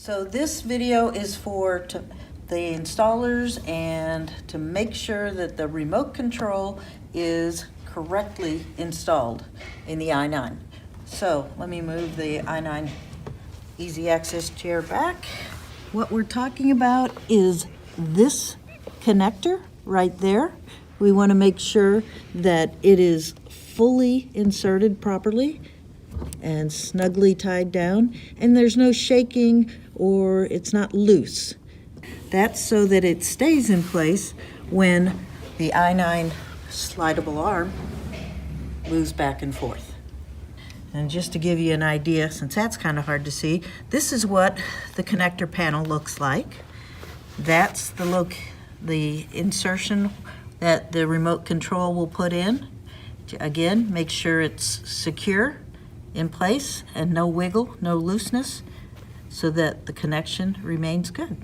So this video is for the installers and to make sure that the remote control is correctly installed in the i9. So let me move the i9 easy access chair back. What we're talking about is this connector right there. We want to make sure that it is fully inserted properly and snugly tied down, and there's no shaking or it's not loose. That's so that it stays in place when the i9 slidable arm moves back and forth. And just to give you an idea, since that's kind of hard to see, this is what the connector panel looks like. That's the insertion that the remote control will put in. Again, make sure it's secure in place and no wiggle, no looseness, so that the connection remains good.